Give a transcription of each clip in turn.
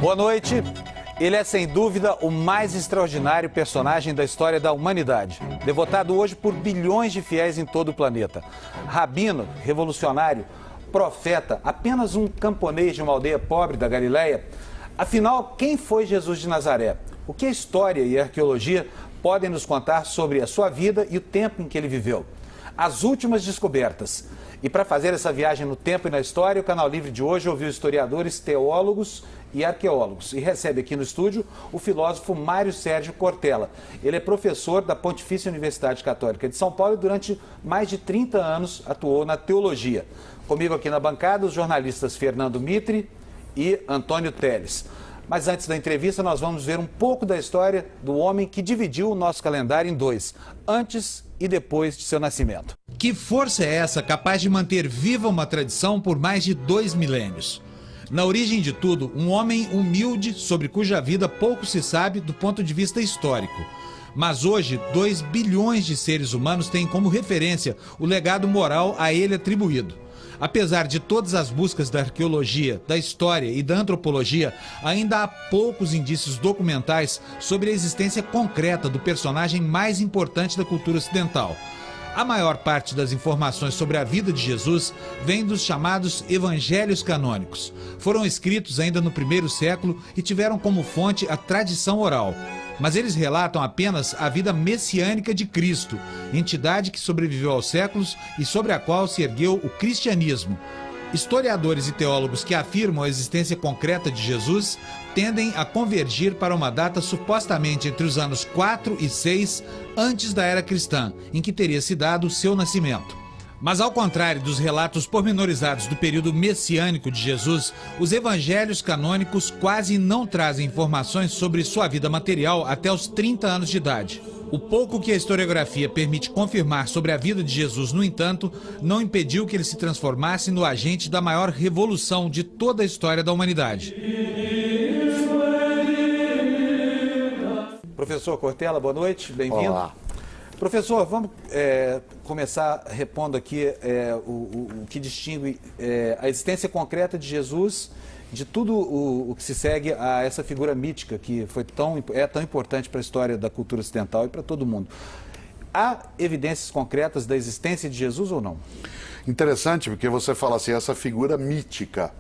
Boa noite. Ele é, sem dúvida, o mais extraordinário personagem da história da humanidade. Devotado hoje por bilhões de fiéis em todo o planeta. Rabino, revolucionário, profeta, apenas um camponês de uma aldeia pobre da Galileia. Afinal, quem foi Jesus de Nazaré? O que a história e a arqueologia podem nos contar sobre a sua vida e o tempo em que ele viveu? As últimas descobertas. E para fazer essa viagem no tempo e na história, o Canal Livre de hoje ouviu historiadores, teólogos e arqueólogos. E recebe aqui no estúdio o filósofo Mário Sérgio Cortella. Ele é professor da Pontifícia Universidade Católica de São Paulo e durante mais de 30 anos atuou na teologia. Comigo aqui na bancada os jornalistas Fernando Mitre e Antônio Teles. Mas antes da entrevista, nós vamos ver um pouco da história do homem que dividiu o nosso calendário em dois, antes e depois de seu nascimento. Que força é essa capaz de manter viva uma tradição por mais de 2 milênios? Na origem de tudo, um homem humilde sobre cuja vida pouco se sabe do ponto de vista histórico. Mas hoje, 2 bilhões de seres humanos têm como referência o legado moral a ele atribuído. Apesar de todas as buscas da arqueologia, da história e da antropologia, ainda há poucos indícios documentais sobre a existência concreta do personagem mais importante da cultura ocidental. A maior parte das informações sobre a vida de Jesus vem dos chamados evangelhos canônicos. Foram escritos ainda no primeiro século e tiveram como fonte a tradição oral. Mas eles relatam apenas a vida messiânica de Cristo, entidade que sobreviveu aos séculos e sobre a qual se ergueu o cristianismo. Historiadores e teólogos que afirmam a existência concreta de Jesus tendem a convergir para uma data supostamente entre os anos 4 e 6 antes da era cristã, em que teria se dado o seu nascimento. Mas ao contrário dos relatos pormenorizados do período messiânico de Jesus, os evangelhos canônicos quase não trazem informações sobre sua vida material até os 30 anos de idade. O pouco que a historiografia permite confirmar sobre a vida de Jesus, no entanto, não impediu que ele se transformasse no agente da maior revolução de toda a história da humanidade. Professor Cortella, boa noite, bem-vindo. Olá. Professor, vamos começar repondo aqui o que distingue a existência concreta de Jesus de tudo o que se segue a essa figura mítica que é tão importante para a história da cultura ocidental e para todo mundo. Há evidências concretas da existência de Jesus ou não? Interessante, porque você fala assim, essa figura mítica,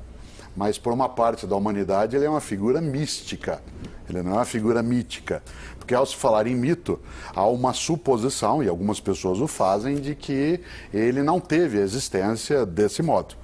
mas por uma parte da humanidade ele é uma figura mística, ele não é uma figura mítica. Porque ao se falar em mito, há uma suposição, e algumas pessoas o fazem, de que ele não teve existência desse modo.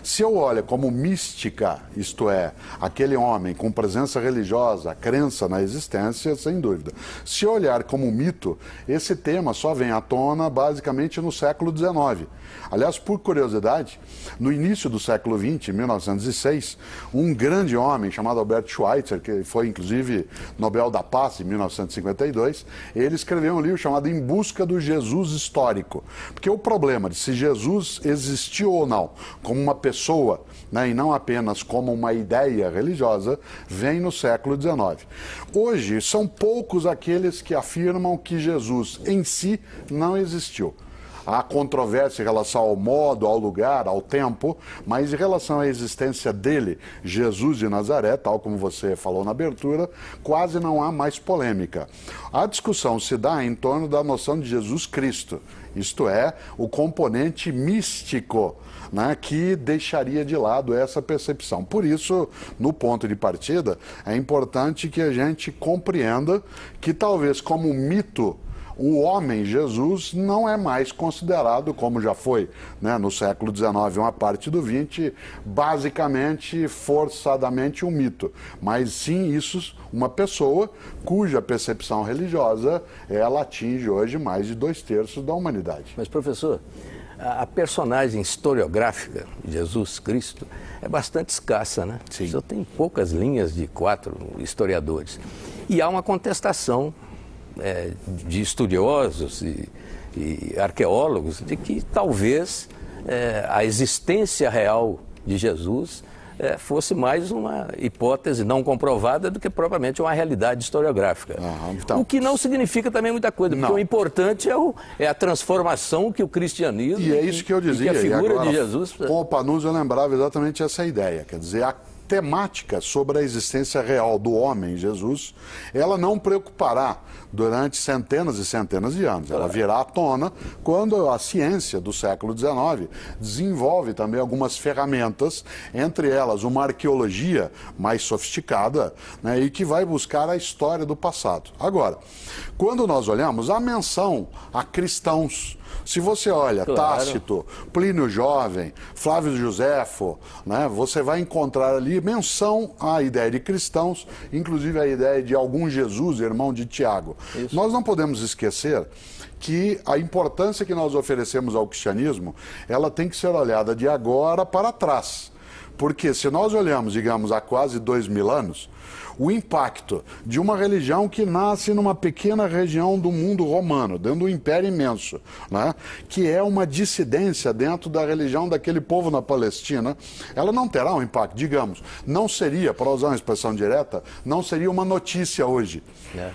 Se eu olho como mística, isto é, aquele homem com presença religiosa, crença na existência, sem dúvida. Se olhar como mito, esse tema só vem à tona basicamente no século XIX. Aliás, por curiosidade, no início do século XX, em 1906, um grande homem chamado Albert Schweitzer, que foi inclusive Nobel da Paz em 1952, ele escreveu um livro chamado Em Busca do Jesus Histórico. Porque o problema de se Jesus existiu ou não, como uma pessoa, né, e não apenas como uma ideia religiosa, vem no século XIX. Hoje, são poucos aqueles que afirmam que Jesus em si não existiu. Há controvérsia em relação ao modo, ao lugar, ao tempo, mas em relação à existência dele, Jesus de Nazaré, tal como você falou na abertura, quase não há mais polêmica. A discussão se dá em torno da noção de Jesus Cristo, isto é, o componente místico, né, que deixaria de lado essa percepção. Por isso, no ponto de partida, é importante que a gente compreenda que talvez como mito, o homem Jesus não é mais considerado, como já foi, né, no século XIX, uma parte do XX, basicamente, forçadamente um mito. Mas sim, isso, uma pessoa cuja percepção religiosa, ela atinge hoje mais de 2/3 da humanidade. Mas, professor, a personagem historiográfica de Jesus Cristo é bastante escassa, né? Sim. Só tem poucas linhas de 4 historiadores. E há uma contestação de estudiosos e arqueólogos de que talvez a existência real de Jesus fosse mais uma hipótese não comprovada do que propriamente uma realidade historiográfica. Então, o que não significa também muita coisa, porque o importante é a transformação que o cristianismo e é isso que eu dizia, e que a figura e agora, de Jesus... Com o Panuzzi eu lembrava exatamente essa ideia, quer dizer, temática sobre a existência real do homem, Jesus, ela não preocupará durante centenas e centenas de anos. Ela virá à tona quando a ciência do século XIX desenvolve também algumas ferramentas, entre elas uma arqueologia mais sofisticada, né, e que vai buscar a história do passado. Agora, quando nós olhamos a menção a cristãos, se você olha Tácito, Plínio Jovem, Flávio Josefo, né, você vai encontrar ali menção à ideia de cristãos, inclusive a ideia de algum Jesus, irmão de Tiago. Isso. Nós não podemos esquecer que a importância que nós oferecemos ao cristianismo, ela tem que ser olhada de agora para trás. Porque se nós olhamos, digamos, há quase 2000 anos, o impacto de uma religião que nasce numa pequena região do mundo romano, dentro de um império imenso, né, que é uma dissidência dentro da religião daquele povo na Palestina, ela não terá um impacto, digamos, não seria, para usar uma expressão direta, não seria uma notícia hoje.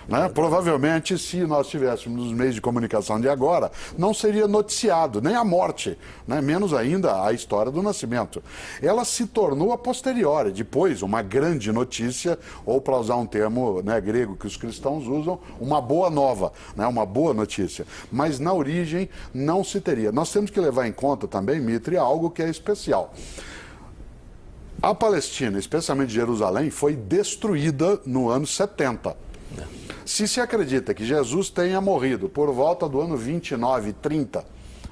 Né? Provavelmente, se nós tivéssemos nos meios de comunicação de agora, não seria noticiado, nem a morte, né, menos ainda a história do nascimento. Ela se tornou a posteriori, depois, uma grande notícia, ou para usar um termo, né, grego que os cristãos usam, uma boa nova, né, uma boa notícia. Mas na origem não se teria. Nós temos que levar em conta também, Mitre, algo que é especial. A Palestina, especialmente Jerusalém, foi destruída no ano 70. Se acredita que Jesus tenha morrido por volta do ano 29, 30,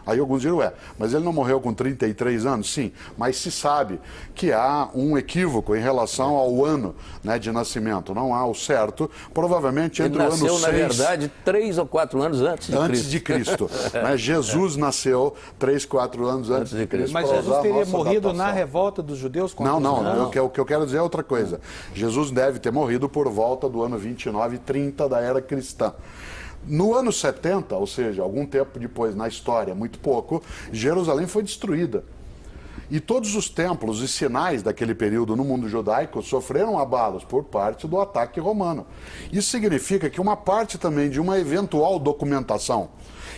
aí alguns dirão, mas ele não morreu com 33 anos? Sim, mas se sabe que há um equívoco em relação ao ano, né, de nascimento. Não há o certo, provavelmente entre o ano 6... Ele nasceu, na verdade, 3 ou 4 anos antes de Cristo. Né? Jesus nasceu 3, 4 anos antes de Cristo. Mas Jesus teria morrido na revolta dos judeus? Não. O que eu quero dizer é outra coisa. Jesus deve ter morrido por volta do ano 29, 30 da era cristã. No ano 70, ou seja, algum tempo depois na história, muito pouco, Jerusalém foi destruída. E todos os templos e sinais daquele período no mundo judaico sofreram abalos por parte do ataque romano. Isso significa que uma parte também de uma eventual documentação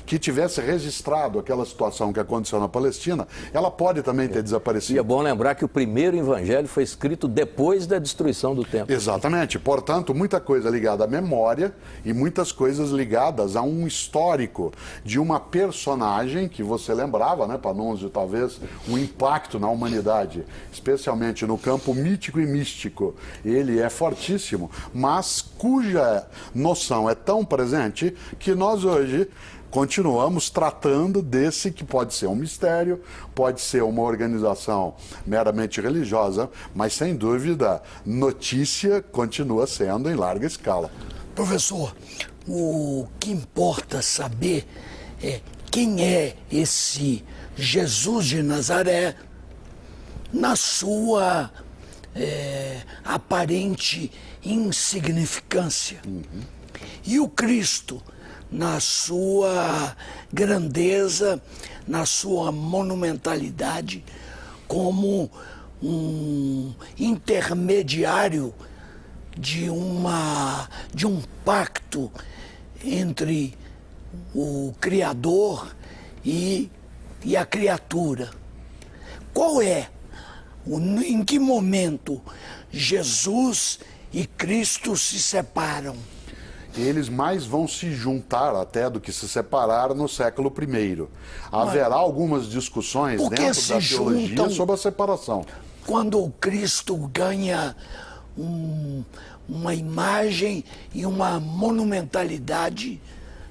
que tivesse registrado aquela situação que aconteceu na Palestina, ela pode também ter desaparecido. E é bom lembrar que o primeiro evangelho foi escrito depois da destruição do templo. Exatamente. Portanto, muita coisa ligada à memória e muitas coisas ligadas a um histórico de uma personagem que você lembrava, né, Panunzio, talvez um impacto na humanidade, especialmente no campo mítico e místico. Ele é fortíssimo, mas cuja noção é tão presente que nós hoje continuamos tratando desse que pode ser um mistério, pode ser uma organização meramente religiosa, mas sem dúvida, notícia continua sendo em larga escala. Professor, o que importa saber é quem é esse Jesus de Nazaré na sua aparente insignificância. E o Cristo na sua grandeza, na sua monumentalidade, como um intermediário de um pacto entre o Criador e a criatura. Qual é, em que momento Jesus e Cristo se separam? Eles mais vão se juntar até do que se separar no século I. Haverá algumas discussões dentro da teologia sobre a separação. Quando o Cristo ganha uma imagem e uma monumentalidade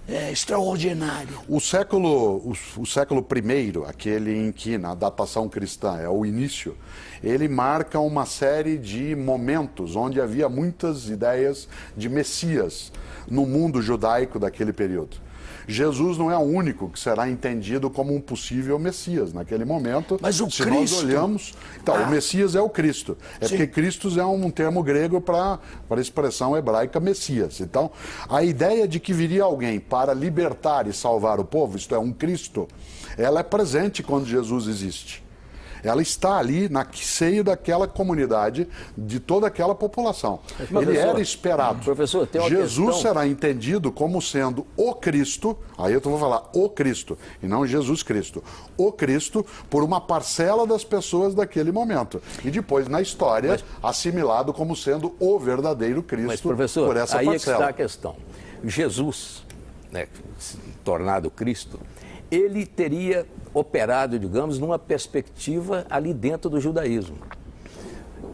extraordinária. O século I, aquele em que na datação cristã é o início, ele marca uma série de momentos onde havia muitas ideias de Messias no mundo judaico daquele período. Jesus não é o único que será entendido como um possível Messias naquele momento. Mas o se Cristo... nós olhamos... Então, o Messias é o Cristo. É Sim. Porque Cristo é um termo grego para a expressão hebraica Messias. Então, a ideia de que viria alguém para libertar e salvar o povo, isto é, um Cristo, ela é presente quando Jesus existe. ela está ali na seio daquela comunidade, de toda aquela população. Ele era esperado. Professor, tem uma Jesus questão... será entendido como sendo o Cristo, aí eu vou falar o Cristo, e não Jesus Cristo. O Cristo por uma parcela das pessoas daquele momento. E depois, na história, assimilado como sendo o verdadeiro Cristo. Mas, professor, por essa aí parcela. é que está a questão. Jesus, né, tornado Cristo, ele teria operado, digamos, numa perspectiva ali dentro do judaísmo.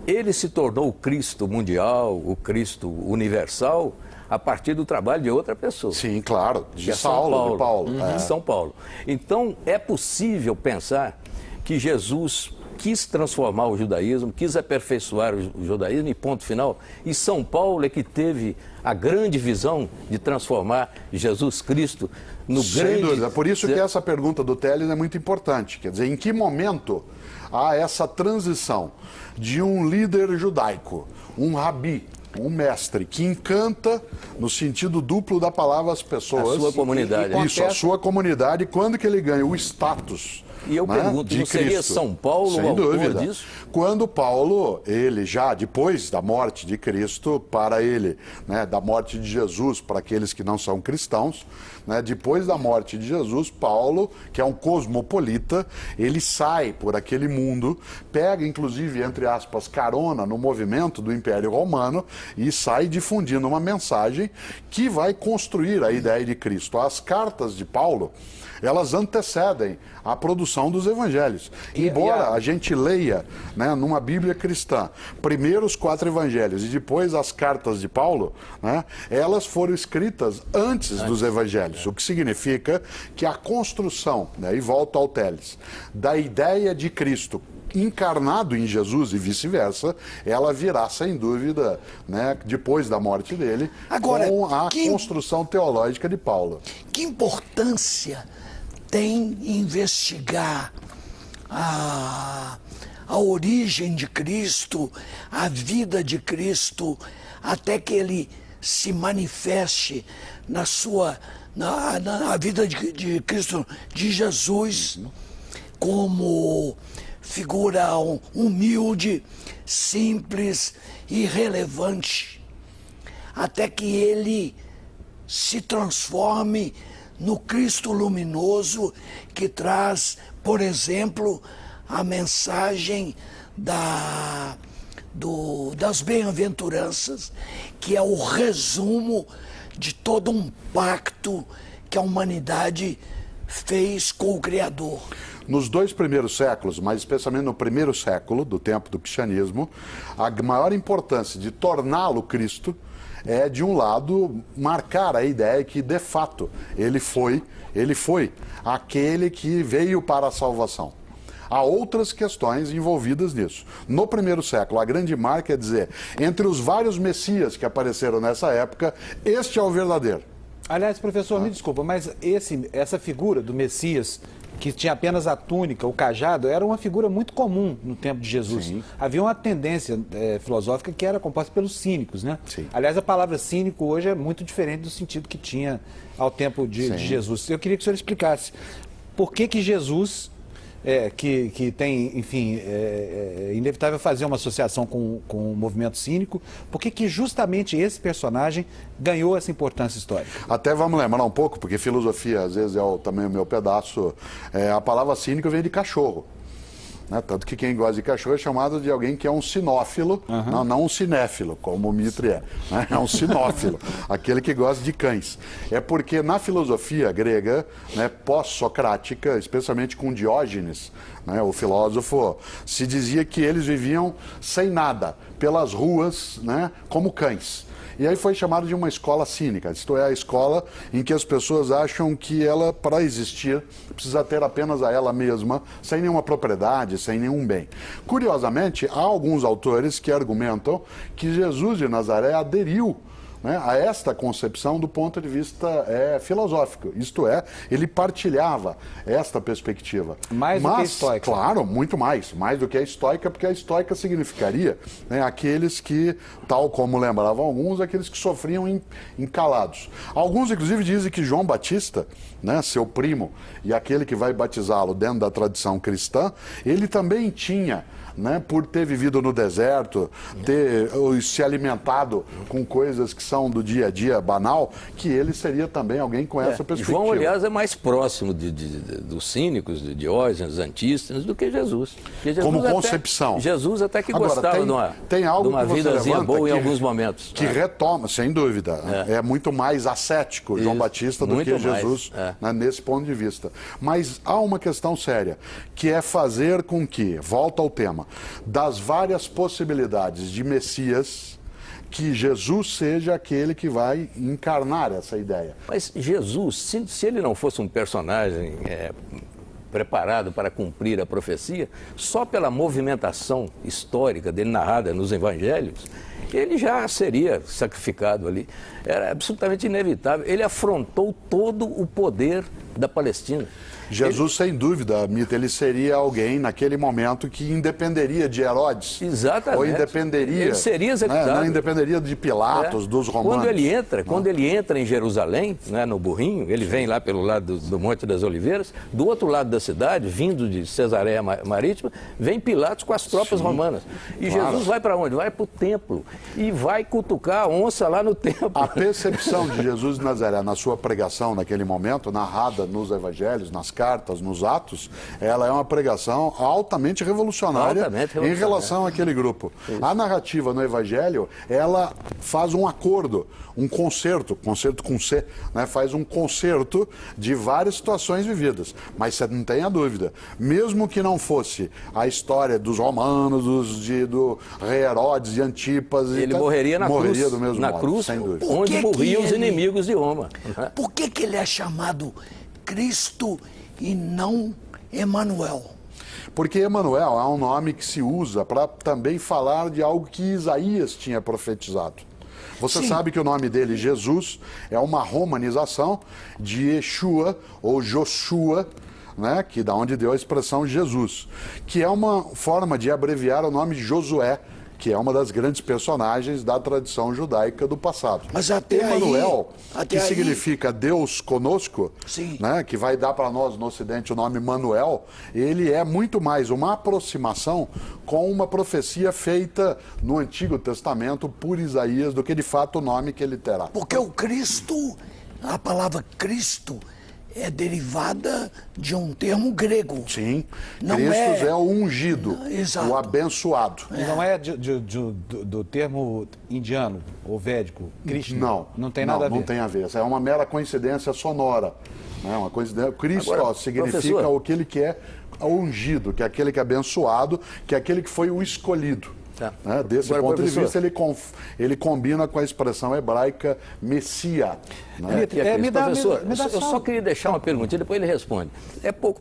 Ele se tornou o Cristo mundial, o Cristo universal, a partir do trabalho de outra pessoa. Sim, claro, de Que é Saulo, de Paulo. De São Paulo. Então, é possível pensar que Jesus quis transformar o judaísmo, quis aperfeiçoar o judaísmo e ponto final. E São Paulo é que teve a grande visão de transformar Jesus Cristo no grande... Sem dúvida. Por isso que essa pergunta do Teles é muito importante. Quer dizer, em que momento há essa transição de um líder judaico, um rabi, um mestre, que encanta, no sentido duplo da palavra, as pessoas... A sua comunidade. Isso, a sua comunidade, quando que ele ganha o status... E eu pergunto, não seria São Paulo o autor disso? Quando Paulo, ele já, depois da morte de Cristo, para ele, né, da morte de Jesus, para aqueles que não são cristãos, né, depois da morte de Jesus, Paulo, que é um cosmopolita, ele sai por aquele mundo, pega, inclusive, entre aspas, carona no movimento do Império Romano e sai difundindo uma mensagem que vai construir a ideia de Cristo. As cartas de Paulo, elas antecedem a produção dos evangelhos. Embora a gente leia, né, numa Bíblia cristã, primeiro os 4 evangelhos e depois as cartas de Paulo, né, elas foram escritas antes dos evangelhos, o que significa que a construção, né, e volto ao Teles, da ideia de Cristo encarnado em Jesus e vice-versa, ela virá, sem dúvida, né, depois da morte dele, agora, com a construção teológica de Paulo. Que importância tem investigar a origem de Cristo, a vida de Cristo, até que ele se manifeste na vida de Cristo, de Jesus, como figura humilde, simples, irrelevante, até que ele se transforme no Cristo luminoso que traz, por exemplo, a mensagem das bem-aventuranças, que é o resumo de todo um pacto que a humanidade fez com o Criador. Nos 2 primeiros séculos, mas especialmente no primeiro século, do tempo do cristianismo, a maior importância de torná-lo Cristo é, de um lado, marcar a ideia que, de fato, ele foi aquele que veio para a salvação. Há outras questões envolvidas nisso. No primeiro século, a grande marca é dizer, entre os vários messias que apareceram nessa época, este é o verdadeiro. Aliás, professor, me desculpa, mas essa figura do Messias, que tinha apenas a túnica, o cajado, era uma figura muito comum no tempo de Jesus. Sim. Havia uma tendência filosófica que era composta pelos cínicos, né? Sim. Aliás, a palavra cínico hoje é muito diferente do sentido que tinha ao tempo de Jesus. Eu queria que o senhor explicasse por que Jesus, que tem, enfim, é inevitável fazer uma associação com o movimento cínico, por que justamente esse personagem ganhou essa importância histórica? Até vamos lembrar um pouco, porque filosofia às vezes também o meu pedaço, a palavra cínico vem de cachorro. Né? Tanto que quem gosta de cachorro é chamado de alguém que é um sinófilo, não um cinéfilo, como o Mitre é. Né? É um sinófilo, aquele que gosta de cães. É porque na filosofia grega, né, pós-socrática, especialmente com Diógenes, né, o filósofo, se dizia que eles viviam sem nada, pelas ruas, né, como cães. E aí foi chamado de uma escola cínica, isto é, a escola em que as pessoas acham que ela, para existir, precisa ter apenas a ela mesma, sem nenhuma propriedade, sem nenhum bem. Curiosamente, há alguns autores que argumentam que Jesus de Nazaré aderiu né, a esta concepção do ponto de vista filosófico. Isto é, ele partilhava esta perspectiva. Mais do que a estoica. Claro, muito mais do que a estoica, porque a estoica significaria, né, aqueles que, tal como lembravam alguns, aqueles que sofriam encalados. Alguns, inclusive, dizem que João Batista, né, seu primo, e aquele que vai batizá-lo dentro da tradição cristã, ele também tinha, né, por ter vivido no deserto, ter se alimentado com coisas que são do dia a dia banal, que ele seria também alguém com essa perspectiva. João, aliás, é mais próximo dos cínicos, de Diógenes, Antístenes, do que Jesus. Jesus como concepção. Jesus até que Agora, gostava tem algo de uma vidazinha boa em alguns momentos. Que retoma, sem dúvida. É muito mais ascético João Batista do que Jesus, né, nesse ponto de vista. Mas há uma questão séria, que é fazer com que, volta ao tema, das várias possibilidades de Messias, que Jesus seja aquele que vai encarnar essa ideia. Mas Jesus, se ele não fosse um personagem preparado para cumprir a profecia, só pela movimentação histórica dele narrada nos evangelhos, ele já seria sacrificado ali. Era absolutamente inevitável. Ele afrontou todo o poder da Palestina. Jesus, sem dúvida, Mita, ele seria alguém naquele momento que independeria de Herodes. Exatamente. Ou independeria... Ele seria executado. Né, não independeria de Pilatos, dos romanos. Quando ele entra em Jerusalém, né, no burrinho, ele vem lá pelo lado do Monte das Oliveiras, do outro lado da cidade, vindo de Cesareia Marítima, vem Pilatos com as tropas romanas. E Jesus vai para onde? Vai para o templo e vai cutucar a onça lá no templo. A percepção de Jesus de Nazaré na sua pregação naquele momento, narrada nos evangelhos, nas cartas, nos Atos, ela é uma pregação altamente revolucionária, em relação àquele grupo. Isso. A narrativa no Evangelho, ela faz um acordo, um concerto com C, né? Faz um concerto de várias situações vividas. Mas você não tenha dúvida, mesmo que não fosse a história dos romanos, do rei Herodes e Antipas... Ele morreria na cruz, do mesmo modo, cruz, sem dúvida. onde morriam os inimigos de Roma. Por que ele é chamado Cristo e não Emanuel? Porque Emanuel é um nome que se usa para também falar de algo que Isaías tinha profetizado. Você sabe que o nome dele, Jesus, é uma romanização de Yeshua ou Joshua, né, que da onde deu a expressão Jesus, que é uma forma de abreviar o nome de Josué, que é uma das grandes personagens da tradição judaica do passado. Mas até Emanuel, aí, que significa Deus conosco, né, que vai dar para nós no Ocidente o nome Manuel, ele é muito mais uma aproximação com uma profecia feita no Antigo Testamento por Isaías do que de fato o nome que ele terá. Porque o Cristo, a palavra Cristo, é derivada de um termo grego. Sim, não Cristo é o ungido, o abençoado. Não é do termo indiano ou védico, Krishna? Não tem nada a ver. Não tem a ver. É uma mera coincidência sonora. Né? Uma coincidência. Cristo significa o que ele quer, o ungido, que é aquele que é abençoado, que é aquele que foi o escolhido. Né? Desse ponto de vista, ele combina com a expressão hebraica Messia. Né? Professor, eu só queria deixar uma perguntinha, depois ele responde. É pouco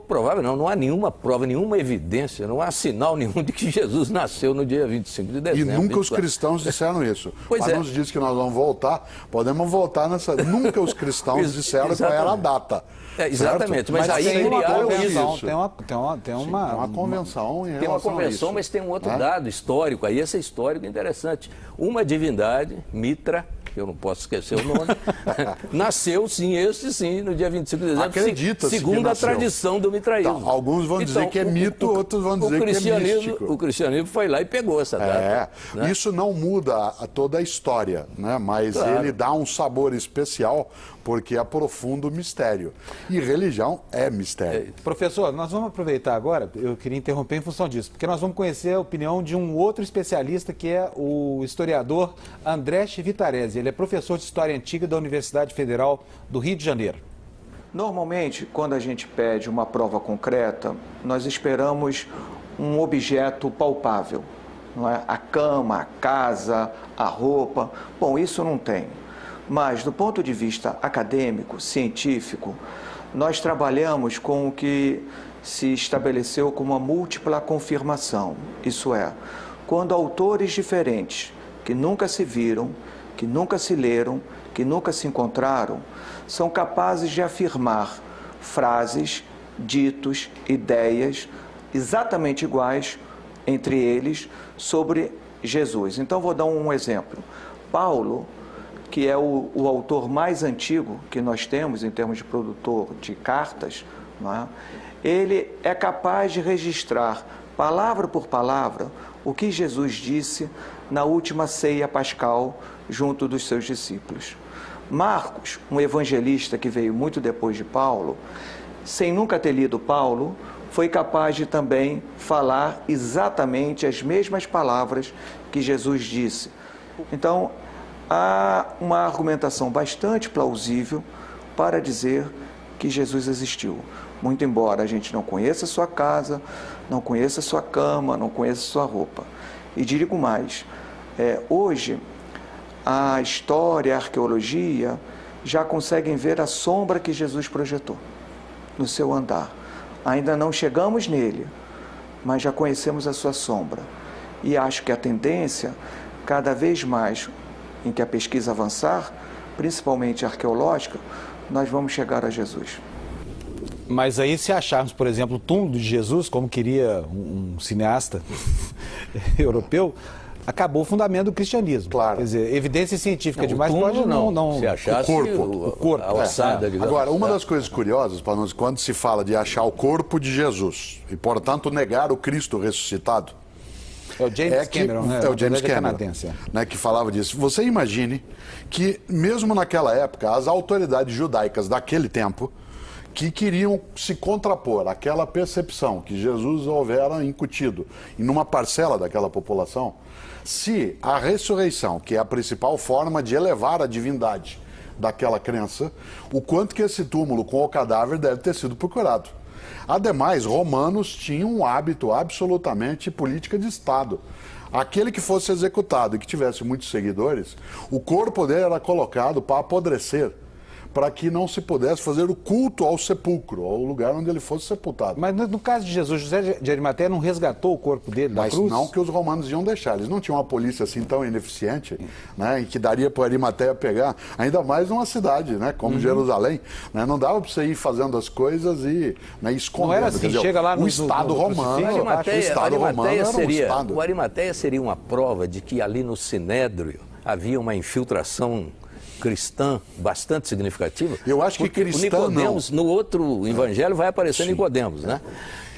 provável, não há nenhuma prova, nenhuma evidência, não há sinal nenhum de que Jesus nasceu no dia 25 de dezembro. E nunca os cristãos disseram isso. Pois Mas nos diz que nós vamos voltar, podemos voltar nessa... Nunca os cristãos disseram qual era a data. Exatamente, mas aí criaram isso. Tem uma convenção em relação Tem uma convenção, a isso. mas tem um outro dado histórico, aí esse é histórico interessante. Uma divindade, Mitra, que eu não posso esquecer o nome, nasceu sim, no dia 25 de dezembro, acredita-se segundo a tradição do mitraísmo. Tá, alguns vão dizer que é mito, outros vão dizer que é místico. O cristianismo foi lá e pegou essa data. Né? Isso não muda toda a história, né? Mas ele dá um sabor especial porque aprofunda o mistério. E religião é mistério. Professor, nós vamos aproveitar agora, eu queria interromper em função disso, porque nós vamos conhecer a opinião de um outro especialista, que é o historiador André Chivitarese. Ele é professor de História Antiga da Universidade Federal do Rio de Janeiro. Normalmente, quando a gente pede uma prova concreta, nós esperamos um objeto palpável, não é? A cama, a casa, a roupa. Bom, isso não tem. Mas, do ponto de vista acadêmico, científico, nós trabalhamos com o que se estabeleceu como uma múltipla confirmação. Isso é, quando autores diferentes, que nunca se viram, que nunca se leram, que nunca se encontraram, são capazes de afirmar frases, ditos, ideias exatamente iguais entre eles sobre Jesus. Então, vou dar um exemplo. Paulo, que é o autor mais antigo que nós temos em termos de produtor de cartas, não é? Ele é capaz de registrar, palavra por palavra, o que Jesus disse na última ceia pascal junto dos seus discípulos. Marcos, um evangelista que veio muito depois de Paulo, sem nunca ter lido Paulo, foi capaz de também falar exatamente as mesmas palavras que Jesus disse. Então, há uma argumentação bastante plausível para dizer que Jesus existiu. Muito embora a gente não conheça sua casa, não conheça sua cama, não conheça sua roupa. E digo mais, hoje a história, a arqueologia já conseguem ver a sombra que Jesus projetou no seu andar. Ainda não chegamos nele, mas já conhecemos a sua sombra. E acho que a tendência, cada vez mais em que a pesquisa avançar, principalmente arqueológica, nós vamos chegar a Jesus. Mas aí, se acharmos, por exemplo, o túmulo de Jesus, como queria um cineasta europeu, acabou o fundamento do cristianismo. Claro. Quer dizer, evidência científica Não, demais o túmulo pode não... Se achasse o corpo. a ossada, digamos. Agora, uma das coisas curiosas, para nós, quando se fala de achar o corpo de Jesus e, portanto, negar o Cristo ressuscitado, é o James Cameron, né? É o James Cameron, canadense, né, que falava disso. Você imagine que, mesmo naquela época, as autoridades judaicas daquele tempo, que queriam se contrapor àquela percepção que Jesus houvera incutido em uma parcela daquela população, se a ressurreição, que é a principal forma de elevar a divindade daquela crença, o quanto que esse túmulo com o cadáver deve ter sido procurado. Ademais, romanos tinham um hábito absolutamente política de Estado. Aquele que fosse executado e que tivesse muitos seguidores, o corpo dele era colocado para apodrecer, para que não se pudesse fazer o culto ao sepulcro, ao lugar onde ele fosse sepultado. Mas no caso de Jesus, José de Arimateia não resgatou o corpo dele da cruz? Mas não que os romanos iam deixar. Eles não tinham uma polícia assim tão ineficiente, né, e que daria para Arimateia pegar, ainda mais numa cidade, né, como Jerusalém. Né, não dava para você ir fazendo as coisas e, né, escondendo. Não era assim, dizer, chega lá no o Estado romano. O Arimateia seria uma prova de que ali no Sinédrio havia uma infiltração cristã bastante significativa. Eu acho que cristã Nicodemos, não. No outro evangelho vai aparecer Nicodemos, né?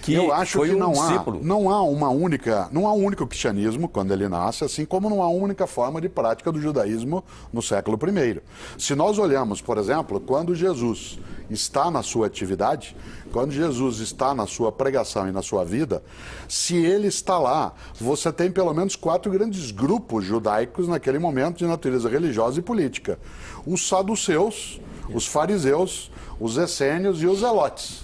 Que eu acho foi que não há um único cristianismo quando ele nasce, assim como não há uma única forma de prática do judaísmo no século I. Se nós olhamos, por exemplo, quando Jesus está na sua atividade, quando Jesus está na sua pregação e na sua vida, se ele está lá, você tem pelo menos 4 grandes grupos judaicos naquele momento de natureza religiosa e política. Os saduceus, os fariseus, os essênios e os zelotes.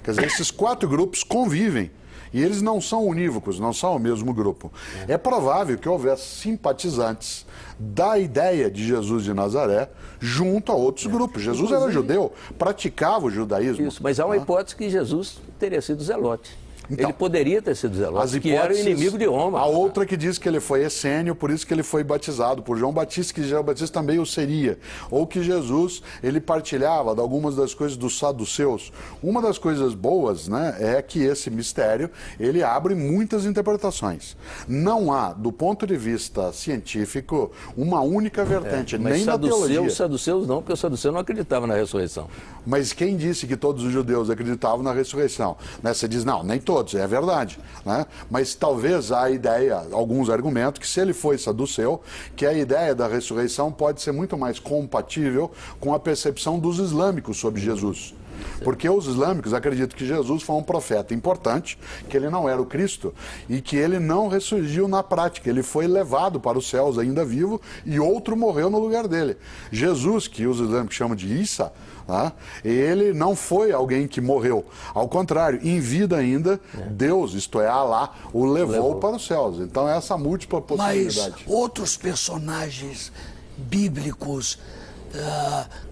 Quer dizer, esses 4 grupos convivem. E eles não são unívocos, não são o mesmo grupo. É provável que houvesse simpatizantes da ideia de Jesus de Nazaré junto a outros grupos. Jesus era judeu, praticava o judaísmo. Isso, mas há uma hipótese que Jesus teria sido zelote. Então, ele poderia ter sido zelote, que era o inimigo de Roma. A outra que diz que ele foi essênio, por isso que ele foi batizado por João Batista, que João Batista também o seria. Ou que Jesus, ele partilhava de algumas das coisas dos saduceus. Uma das coisas boas, né, é que esse mistério, ele abre muitas interpretações. Não há, do ponto de vista científico, uma única vertente, nem na teologia. Os saduceus não, porque os saduceus não acreditavam na ressurreição. Mas quem disse que todos os judeus acreditavam na ressurreição? Né? Você diz, não, nem todos, é verdade. Né? Mas talvez há ideia, alguns argumentos, que se ele foi saduceu, que a ideia da ressurreição pode ser muito mais compatível com a percepção dos islâmicos sobre Jesus. Porque os islâmicos acreditam que Jesus foi um profeta importante, que ele não era o Cristo e que ele não ressurgiu na prática. Ele foi levado para os céus ainda vivo e outro morreu no lugar dele. Jesus, que os islâmicos chamam de Isa, ele não foi alguém que morreu. Ao contrário, em vida ainda, Deus, isto é, Alá, o levou para os céus. Então, é essa múltipla possibilidade. Mas outros personagens bíblicos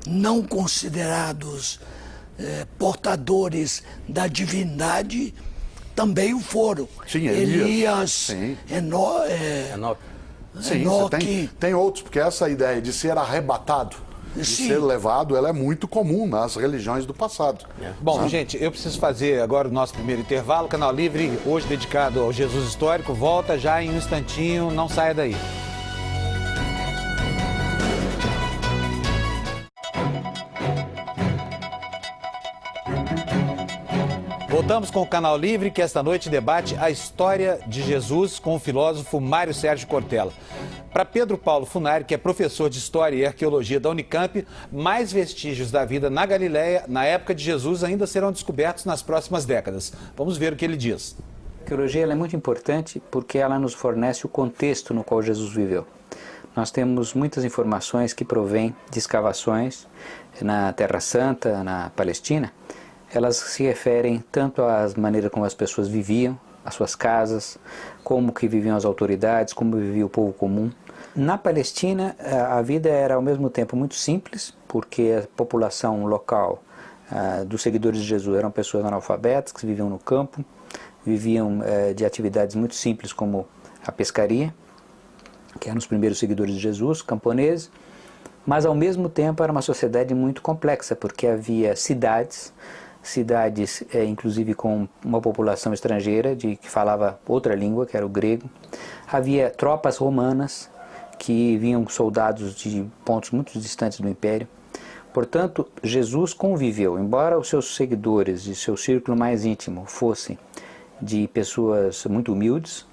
não considerados portadores da divindade também o foram. Sim, Elias, Sim. Sim, Enoque. tem outros, porque essa ideia de ser arrebatado, de Sim. ser levado, ela é muito comum nas religiões do passado. Bom, gente, eu preciso fazer agora o nosso primeiro intervalo. Canal Livre, hoje dedicado ao Jesus Histórico, volta já em um instantinho, não saia daí. Voltamos com o Canal Livre, que esta noite debate a história de Jesus com o filósofo Mário Sérgio Cortella. Para Pedro Paulo Funari, que é professor de História e Arqueologia da Unicamp, mais vestígios da vida na Galileia, na época de Jesus, ainda serão descobertos nas próximas décadas. Vamos ver o que ele diz. A arqueologia ela é muito importante porque ela nos fornece o contexto no qual Jesus viveu. Nós temos muitas informações que provêm de escavações na Terra Santa, na Palestina. Elas se referem tanto às maneiras como as pessoas viviam, as suas casas, como que viviam as autoridades, como vivia o povo comum. Na Palestina, a vida era ao mesmo tempo muito simples, porque a população local dos seguidores de Jesus eram pessoas analfabetas que viviam no campo, viviam de atividades muito simples como a pescaria, que eram os primeiros seguidores de Jesus, camponeses, mas ao mesmo tempo era uma sociedade muito complexa, porque havia cidades inclusive com uma população estrangeira que falava outra língua, que era o grego. Havia tropas romanas que vinham soldados de pontos muito distantes do império. Portanto, Jesus conviveu, embora os seus seguidores e seu círculo mais íntimo fossem de pessoas muito humildes,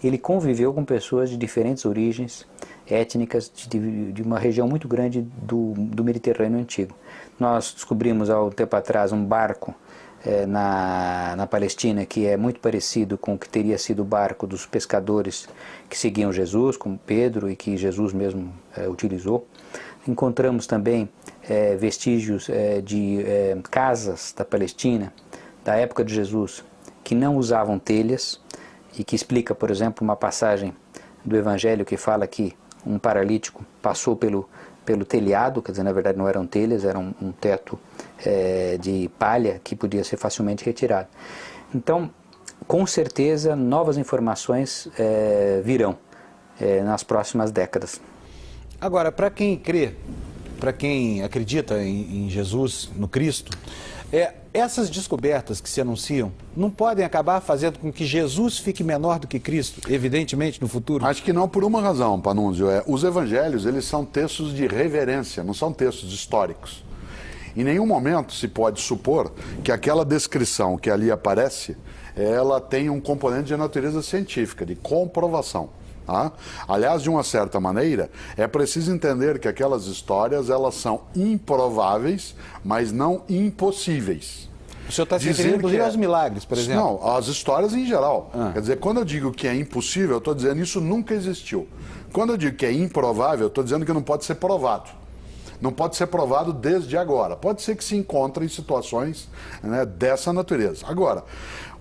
ele conviveu com pessoas de diferentes origens étnicas, de uma região muito grande do Mediterrâneo Antigo. Nós descobrimos há um tempo atrás um barco na Palestina que é muito parecido com o que teria sido o barco dos pescadores que seguiam Jesus, como Pedro, e que Jesus mesmo utilizou. Encontramos também vestígios de casas da Palestina, da época de Jesus, que não usavam telhas, e que explica, por exemplo, uma passagem do Evangelho que fala que um paralítico passou pelo telhado, quer dizer, na verdade não eram telhas, era um teto de palha que podia ser facilmente retirado. Então, com certeza, novas informações virão nas próximas décadas. Agora, para quem crê, para quem acredita em Jesus, no Cristo, essas descobertas que se anunciam não podem acabar fazendo com que Jesus fique menor do que Cristo, evidentemente, no futuro? Acho que não, por uma razão, Panunzio. Os evangelhos, eles são textos de reverência, não são textos históricos. Em nenhum momento se pode supor que aquela descrição que ali aparece, ela tem um componente de natureza científica, de comprovação. Tá? Aliás, de uma certa maneira, é preciso entender que aquelas histórias elas são improváveis, mas não impossíveis. O senhor está se referindo, inclusive, aos milagres, por exemplo? Não, as histórias em geral. Quer dizer, quando eu digo que é impossível, eu estou dizendo que isso nunca existiu. Quando eu digo que é improvável, eu estou dizendo que não pode ser provado. Não pode ser provado desde agora. Pode ser que se encontre em situações, né, dessa natureza. Agora,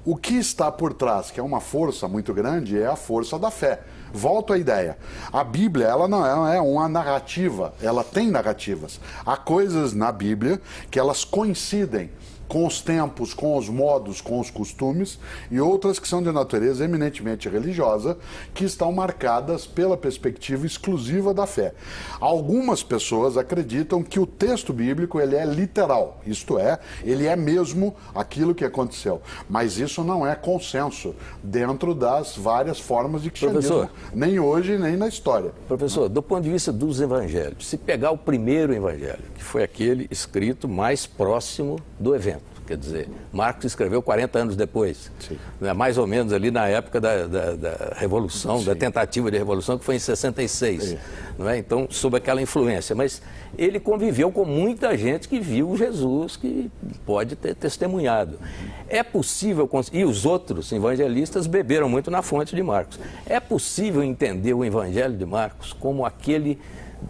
o que está por trás, que é uma força muito grande, é a força da fé. Volto à ideia. A Bíblia, ela não é uma narrativa, ela tem narrativas. Há coisas na Bíblia que elas coincidem com os tempos, com os modos, com os costumes, e outras que são de natureza eminentemente religiosa, que estão marcadas pela perspectiva exclusiva da fé. Algumas pessoas acreditam que o texto bíblico ele é literal, isto é, ele é mesmo aquilo que aconteceu. Mas isso não é consenso dentro das várias formas de cristianismo, nem hoje, nem na história. Professor, do ponto de vista dos evangelhos, se pegar o primeiro evangelho, que foi aquele escrito mais próximo do evento, quer dizer, Marcos escreveu 40 anos depois, né, mais ou menos ali na época da Revolução, Sim. da tentativa de Revolução, que foi em 66, não é? Então, sob aquela influência. Mas ele conviveu com muita gente que viu Jesus, que pode ter testemunhado. É possível, e os outros evangelistas beberam muito na fonte de Marcos, é possível entender o evangelho de Marcos como aquele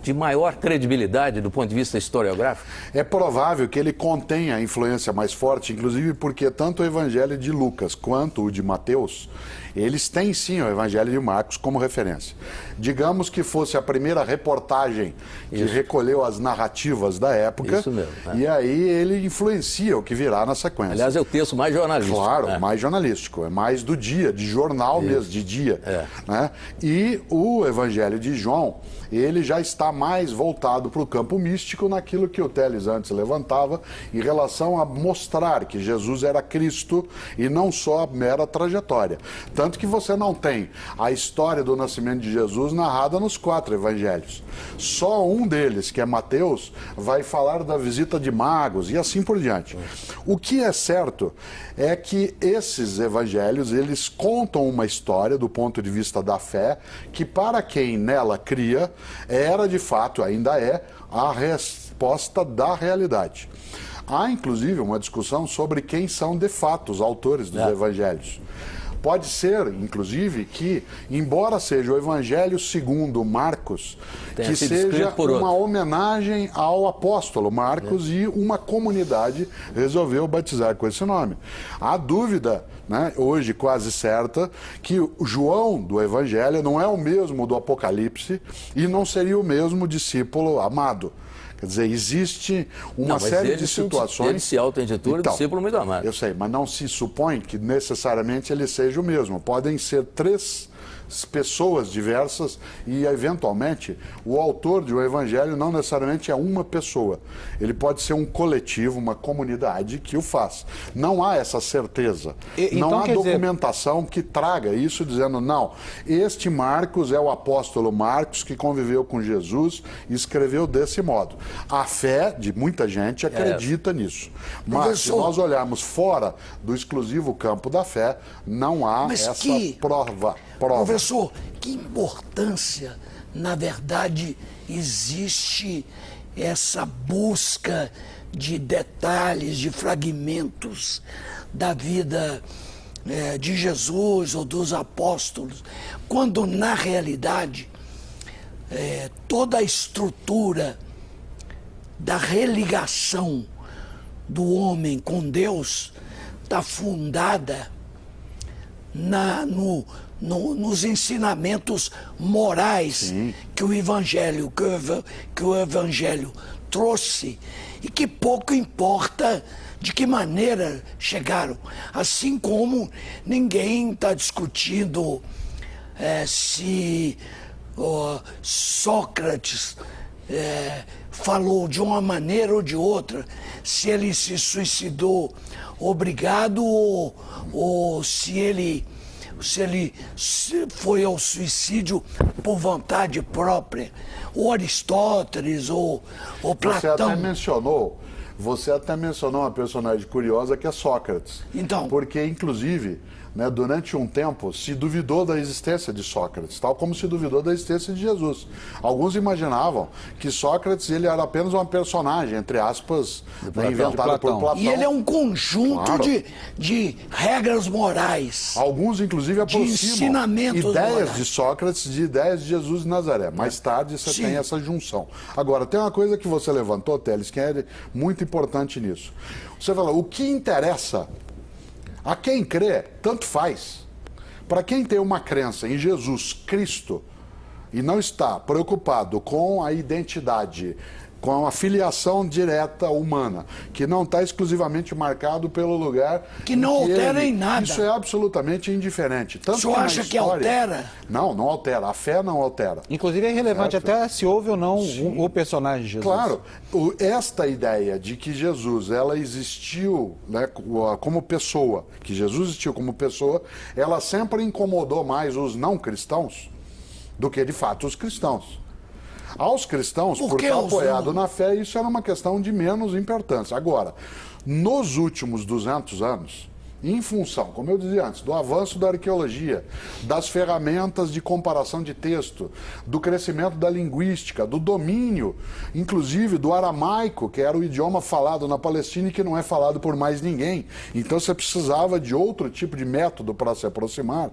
de maior credibilidade do ponto de vista historiográfico? É provável que ele contenha a influência mais forte, inclusive porque tanto o Evangelho de Lucas quanto o de Mateus, eles têm sim o Evangelho de Marcos como referência. Digamos que fosse a primeira reportagem que recolheu as narrativas da época. Isso mesmo, e aí ele influencia o que virá na sequência. Aliás, é o texto mais jornalístico. Claro, mais jornalístico, é mais do dia, de jornal mesmo, de dia. Né? E o Evangelho de João, ele já está mais voltado para o campo místico naquilo que o Telles antes levantava em relação a mostrar que Jesus era Cristo e não só a mera trajetória. Tanto que você não tem a história do nascimento de Jesus narrada nos 4 evangelhos. Só um deles, que é Mateus, vai falar da visita de magos e assim por diante. O que é certo é que esses evangelhos, eles contam uma história do ponto de vista da fé, que para quem nela cria, era de fato, ainda é, a resposta da realidade. Há, inclusive, uma discussão sobre quem são, de fato, os autores dos evangelhos. Pode ser, inclusive, que, embora seja o Evangelho segundo Marcos, que seja uma homenagem ao apóstolo Marcos e uma comunidade resolveu batizar com esse nome. Há dúvida, né, hoje quase certa, que o João do Evangelho não é o mesmo do Apocalipse e não seria o mesmo discípulo amado. Quer dizer, existe uma série de situações... Ele se auto-intitula discípulo muito amado. Eu sei, mas não se supõe que necessariamente ele seja o mesmo. Podem ser 3 pessoas diversas e, eventualmente, o autor de um evangelho não necessariamente é uma pessoa. Ele pode ser um coletivo, uma comunidade que o faz. Não há essa certeza. Não há documentação que traga isso dizendo, não, este Marcos é o apóstolo Marcos que conviveu com Jesus e escreveu desse modo. A fé de muita gente acredita nisso. Mas, se nós olharmos fora do exclusivo campo da fé, não há essa prova. Professor, que importância, na verdade, existe essa busca de detalhes, de fragmentos da vida de Jesus ou dos apóstolos, quando, na realidade, toda a estrutura da religação do homem com Deus está fundada nos ensinamentos morais que o Evangelho trouxe e que pouco importa de que maneira chegaram. Assim como ninguém está discutindo se Sócrates falou de uma maneira ou de outra, se ele se suicidou obrigado ou se ele foi ao suicídio por vontade própria, ou Aristóteles, ou Platão. Você até mencionou uma personagem curiosa que é Sócrates. Então, porque, inclusive, né, durante um tempo se duvidou da existência de Sócrates, tal como se duvidou da existência de Jesus. Alguns imaginavam que Sócrates ele era apenas uma personagem, entre aspas, inventado por Platão. E ele é um conjunto de regras morais. Alguns, inclusive, aproximam ideias de Sócrates de ideias de Jesus de Nazaré. Mais tarde você tem essa junção. Agora, tem uma coisa que você levantou, Telles, que é muito importante nisso. Você fala, o que interessa a quem crê, tanto faz. Para quem tem uma crença em Jesus Cristo e não está preocupado com a identidade, com a filiação direta humana, que não está exclusivamente marcado pelo lugar... Que não altera em nada. Isso é absolutamente indiferente. Tanto o senhor acha que altera? Não, não altera. A fé não altera. Inclusive é irrelevante até se houve ou não o personagem de Jesus. Claro. Esta ideia de que Jesus ela existiu, né, como pessoa, que Jesus existiu como pessoa, ela sempre incomodou mais os não cristãos do que, de fato, os cristãos. Aos cristãos, por estar apoiado na fé, isso era uma questão de menos importância. Agora, nos últimos 200 anos, em função, como eu dizia antes, do avanço da arqueologia, das ferramentas de comparação de texto, do crescimento da linguística, do domínio, inclusive do aramaico, que era o idioma falado na Palestina e que não é falado por mais ninguém. Então você precisava de outro tipo de método para se aproximar.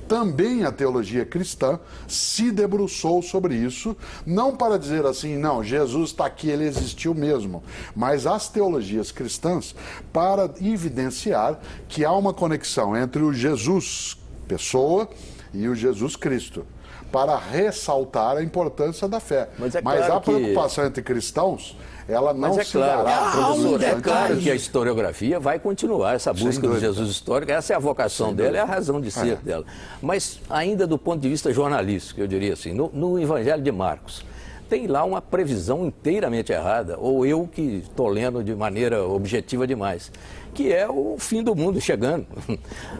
Também a teologia cristã se debruçou sobre isso, não para dizer assim, não, Jesus está aqui, ele existiu mesmo, mas as teologias cristãs para evidenciar que há uma conexão entre o Jesus pessoa e o Jesus Cristo, para ressaltar a importância da fé. Mas é Mas claro a preocupação entre cristãos, ela não Mas é se claro, dará. professor, é claro detalhe. que a historiografia vai continuar essa busca do dúvida. Jesus histórico, essa é a vocação dela, é a razão de ser dela. Mas ainda do ponto de vista jornalístico, eu diria assim, no Evangelho de Marcos, tem lá uma previsão inteiramente errada, ou eu que estou lendo de maneira objetiva demais, que é o fim do mundo chegando.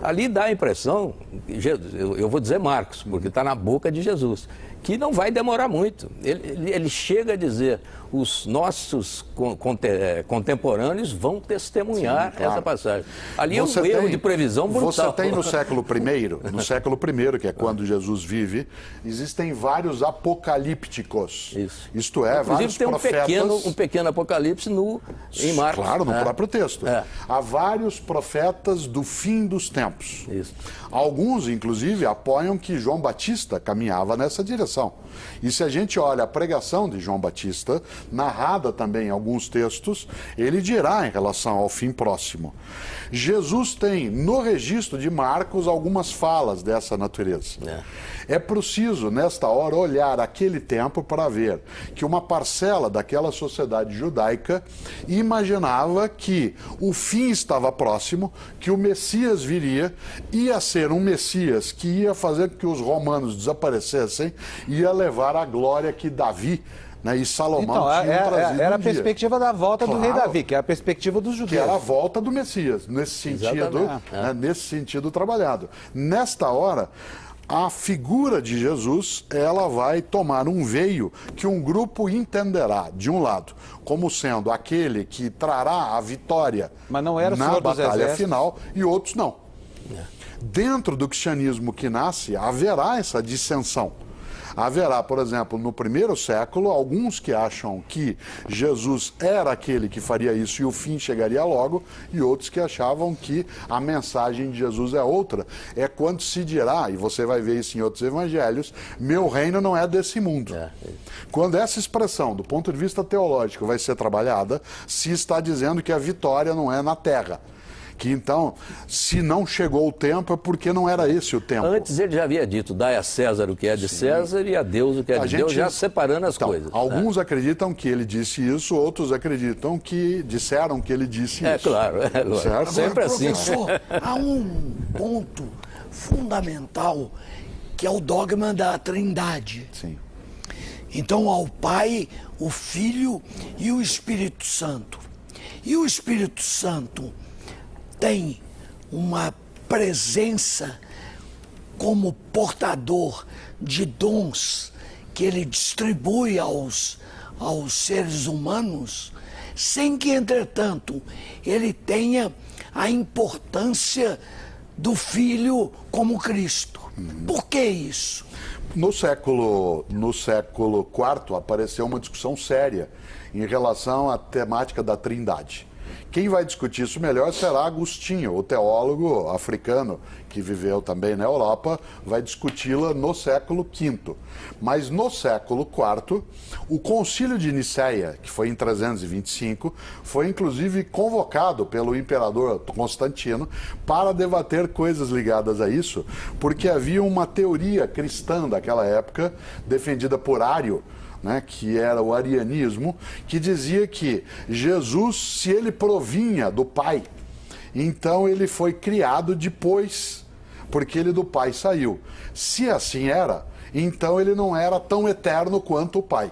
Ali dá a impressão, eu vou dizer Marcos, porque está na boca de Jesus, que não vai demorar muito. Ele chega a dizer, os nossos contemporâneos vão testemunhar essa passagem. Ali é um erro de previsão brutal. Você tem no século I, que é quando Jesus vive, existem vários apocalípticos. Isso. Isto é, Inclusive, vários tem profetas... um pequeno apocalipse em Marcos. Claro, no próprio texto. É. Há vários profetas do fim dos tempos. Isso. Alguns, inclusive, apoiam que João Batista caminhava nessa direção. E se a gente olha a pregação de João Batista, narrada também em alguns textos, ele dirá em relação ao fim próximo. Jesus tem, no registro de Marcos, algumas falas dessa natureza. É preciso, nesta hora, olhar aquele tempo para ver que uma parcela daquela sociedade judaica imaginava que o fim estava próximo, que o Messias viria, ia ser um Messias que ia fazer com que os romanos desaparecessem, ia levar a glória que Davi, né, e Salomão tinham trazido era a um dia. perspectiva da volta do rei Claro. Davi, que é a perspectiva dos Que judeus. era a volta do Messias, nesse sentido, né, nesse sentido trabalhado. Nesta hora, a figura de Jesus, ela vai tomar um veio que um grupo entenderá, de um lado, como sendo aquele que trará a vitória Mas não era o na Senhor dos batalha Exércitos. final, e outros não. Dentro do cristianismo que nasce, haverá essa dissensão. Haverá, por exemplo, no primeiro século, alguns que acham que Jesus era aquele que faria isso e o fim chegaria logo, e outros que achavam que a mensagem de Jesus é outra. É quando se dirá, e você vai ver isso em outros evangelhos, meu reino não é desse mundo. Quando essa expressão, do ponto de vista teológico, vai ser trabalhada, se está dizendo que a vitória não é na terra. Que então, se não chegou o tempo, é porque não era esse o tempo. Antes ele já havia dito, dai a César o que é de César e a Deus o que é de Deus, já separando as coisas. Alguns acreditam que ele disse isso, outros acreditam que disseram que ele disse isso. Claro, é claro. Certo? Sempre assim. Professor, há um ponto fundamental que é o dogma da Trindade. Sim. Então, ao Pai, o Filho e o Espírito Santo. E o Espírito Santo tem uma presença como portador de dons que ele distribui aos seres humanos, sem que, entretanto, ele tenha a importância do Filho como Cristo. Por que isso? No século IV apareceu uma discussão séria em relação à temática da Trindade. Quem vai discutir isso melhor será Agostinho, o teólogo africano que viveu também na Europa, vai discuti-la no século V. Mas no século IV, o Concílio de Nicéia, que foi em 325, foi inclusive convocado pelo imperador Constantino para debater coisas ligadas a isso, porque havia uma teoria cristã daquela época, defendida por Ário, né, que era o arianismo, que dizia que Jesus, se ele provinha do Pai, então ele foi criado depois, porque ele do Pai saiu. Se assim era, então ele não era tão eterno quanto o Pai.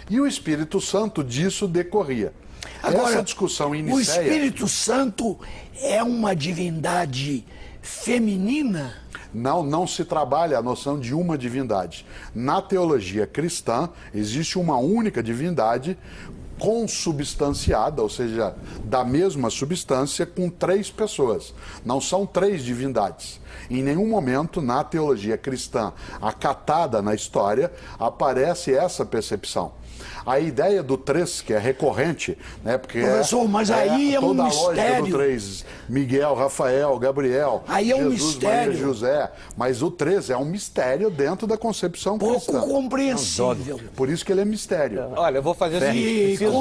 E o Espírito Santo disso decorria. Agora, essa discussão em o Nicéia... Espírito Santo é uma divindade feminina? Não se trabalha a noção de uma divindade. Na teologia cristã, existe uma única divindade consubstanciada, ou seja, da mesma substância, com 3 pessoas. Não são 3 divindades. Em nenhum momento, na teologia cristã acatada na história, aparece essa percepção. A ideia do 3, que é recorrente, né, porque professor, mas aí é um toda a mistério. lógica do 3, Miguel, Rafael, Gabriel, aí é um Jesus, mistério. Maria, José, mas o 3 é um mistério dentro da concepção Pouco cristã. compreensível. Por isso que ele é mistério. Olha, eu vou fazer o seguinte, E preciso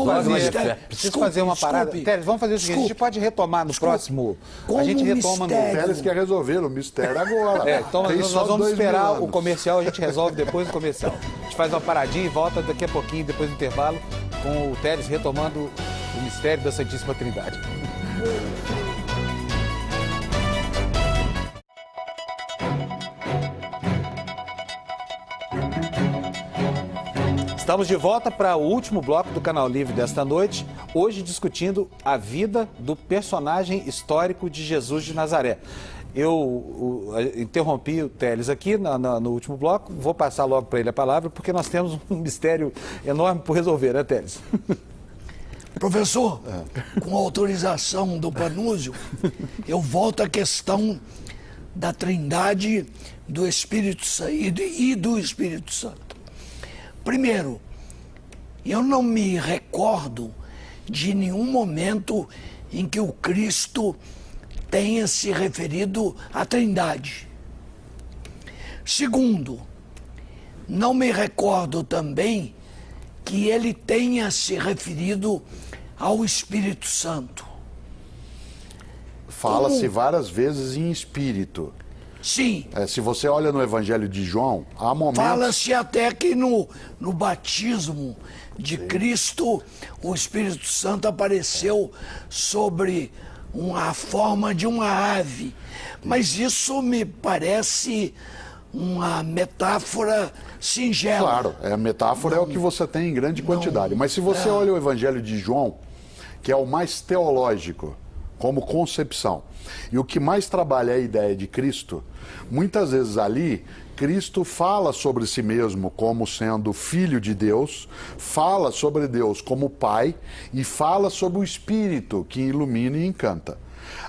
preciso fazer uma parada. Teles, vamos fazer o seguinte, a gente pode retomar no próximo... A gente retoma no... Teles quer resolver o mistério agora. Então nós vamos esperar o comercial, a gente resolve depois do comercial. A gente faz uma paradinha e volta daqui a pouquinho, depois do intervalo, com o Teles retomando o mistério da Santíssima Trindade. Estamos de volta para o último bloco do Canal Livre desta noite, hoje discutindo a vida do personagem histórico de Jesus de Nazaré. Eu interrompi o Teles aqui no último bloco, vou passar logo para ele a palavra, porque nós temos um mistério enorme por resolver, né, Teles? Professor, com autorização do Panúzio, eu volto à questão da Trindade do Espírito Santo e do Espírito Santo. Primeiro, eu não me recordo de nenhum momento em que o Cristo tenha se referido à Trindade. Segundo, não me recordo também que ele tenha se referido ao Espírito Santo. Fala-se várias vezes em espírito. Sim. Se você olha no Evangelho de João, há momentos... Fala-se até que no batismo de Cristo, o Espírito Santo apareceu sobre a forma de uma ave. Mas isso me parece uma metáfora singela. Claro, a metáfora é o que você tem em grande quantidade. Mas se você olha o Evangelho de João, que é o mais teológico, como concepção, e o que mais trabalha é a ideia de Cristo, muitas vezes ali, Cristo fala sobre si mesmo como sendo filho de Deus, fala sobre Deus como Pai e fala sobre o Espírito que ilumina e encanta.